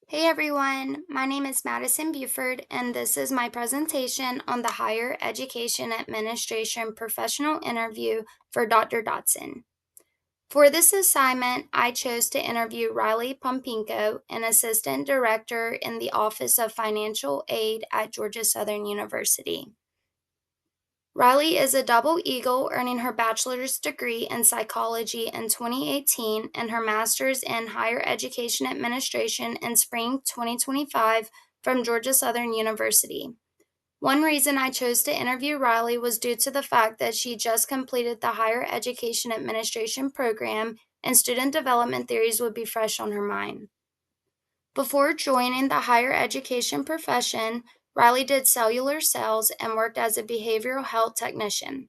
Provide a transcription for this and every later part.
Hey everyone, my name is Madison Buford, and this is my presentation on the Higher Education Administration professional interview for Dr. Dotson. For this assignment, I chose to interview Riley Pompinko, an assistant director in the Office of Financial Aid at Georgia Southern University. Riley is a double eagle, earning her bachelor's degree in psychology in 2018 and her master's in higher education administration in spring 2025 from Georgia Southern University. One reason I chose to interview Riley was due to the fact that she just completed the higher education administration program and student development theories would be fresh on her mind. Before joining the higher education profession, Riley did cellular sales and worked as a behavioral health technician.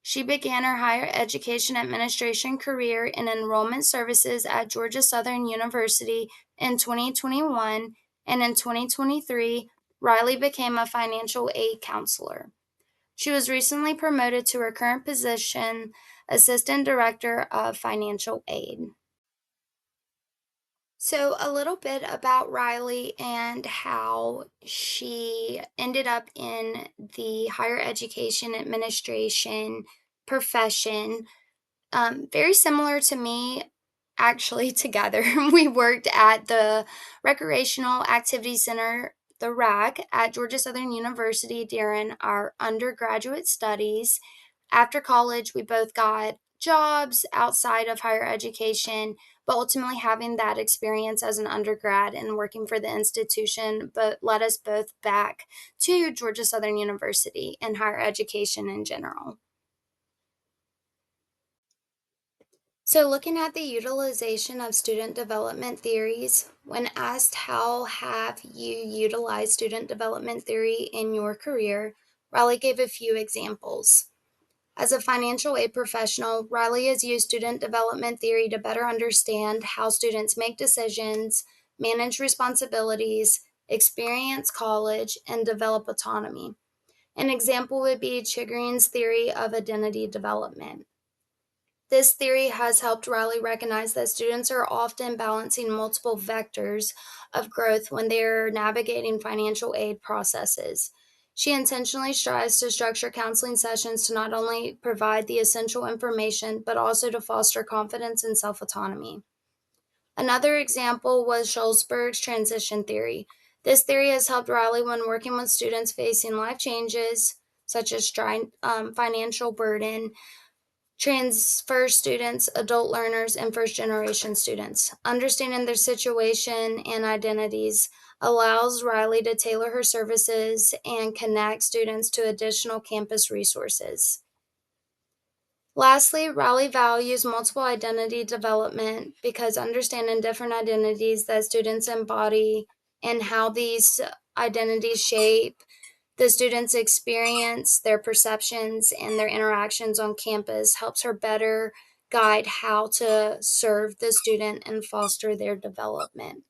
She began her higher education administration career in enrollment services at Georgia Southern University in 2021, and in 2023, Riley became a financial aid counselor. She was recently promoted to her current position, Assistant Director of Financial Aid. So, a little bit about Riley and how she ended up in the higher education administration profession. Very similar to me, actually, together. We worked at the Recreational Activity Center, the RAC, at Georgia Southern University during our undergraduate studies. After college, we both got jobs outside of higher education, but ultimately having that experience as an undergrad and working for the institution but led us both back to Georgia Southern University and higher education in general. So, looking at the utilization of student development theories, when asked how have you utilized student development theory in your career, Riley gave a few examples. As a financial aid professional, Riley has used student development theory to better understand how students make decisions, manage responsibilities, experience college, and develop autonomy. An example would be Chigrin's theory of identity development. This theory has helped Riley recognize that students are often balancing multiple vectors of growth when they are navigating financial aid processes. She intentionally strives to structure counseling sessions to not only provide the essential information, but also to foster confidence and self autonomy. Another example was Schulzberg's transition theory. This theory has helped Riley when working with students facing life changes, such as financial burden, transfer students, adult learners, and first generation students. Understanding their situation and identities allows Riley to tailor her services and connect students to additional campus resources. Lastly, Riley values multiple identity development because understanding different identities that students embody and how these identities shape the students' experience, their perceptions, and their interactions on campus helps her better guide how to serve the student and foster their development.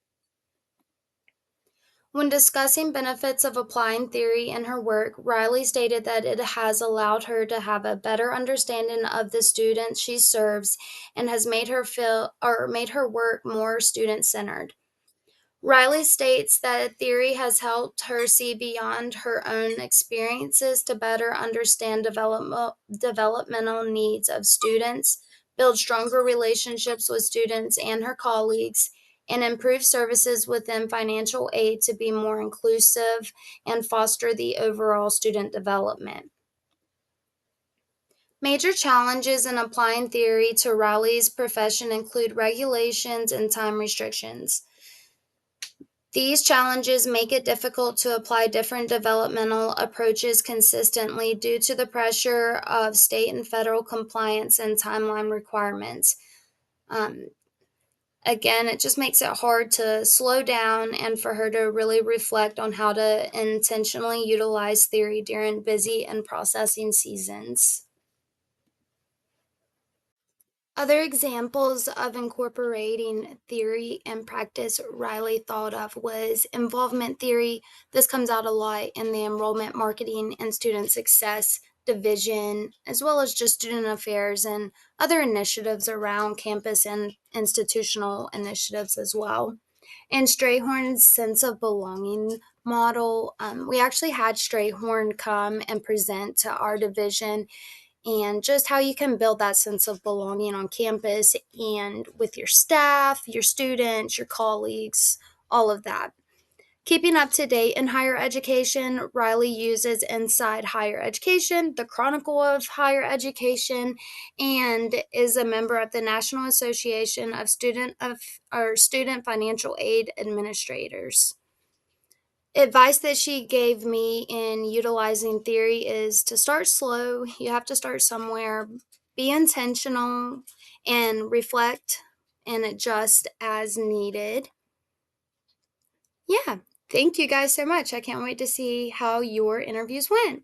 When discussing benefits of applying theory in her work, Riley stated that it has allowed her to have a better understanding of the students she serves and has made her work more student-centered. Riley states that theory has helped her see beyond her own experiences to better understand developmental needs of students, build stronger relationships with students and her colleagues, and improve services within financial aid to be more inclusive and foster the overall student development. Major challenges in applying theory to Riley's profession include regulations and time restrictions. These challenges make it difficult to apply different developmental approaches consistently due to the pressure of state and federal compliance and timeline requirements. Um, Again, it just makes it hard to slow down and for her to really reflect on how to intentionally utilize theory during busy and processing seasons. Other examples of incorporating theory and practice Riley thought of was involvement theory. This comes out a lot in the enrollment marketing and student success division, as well as just student affairs and other initiatives around campus and institutional initiatives as well. And Strayhorn's sense of belonging model, we actually had Strayhorn come and present to our division and just how you can build that sense of belonging on campus and with your staff, your students, your colleagues, all of that. Keeping up to date in higher education, Riley uses Inside Higher Education, the Chronicle of Higher Education, and is a member of the National Association of Student Financial Aid Administrators. Advice that she gave me in utilizing theory is to start slow. You have to start somewhere, be intentional, and reflect and adjust as needed. Yeah, thank you guys so much. I can't wait to see how your interviews went.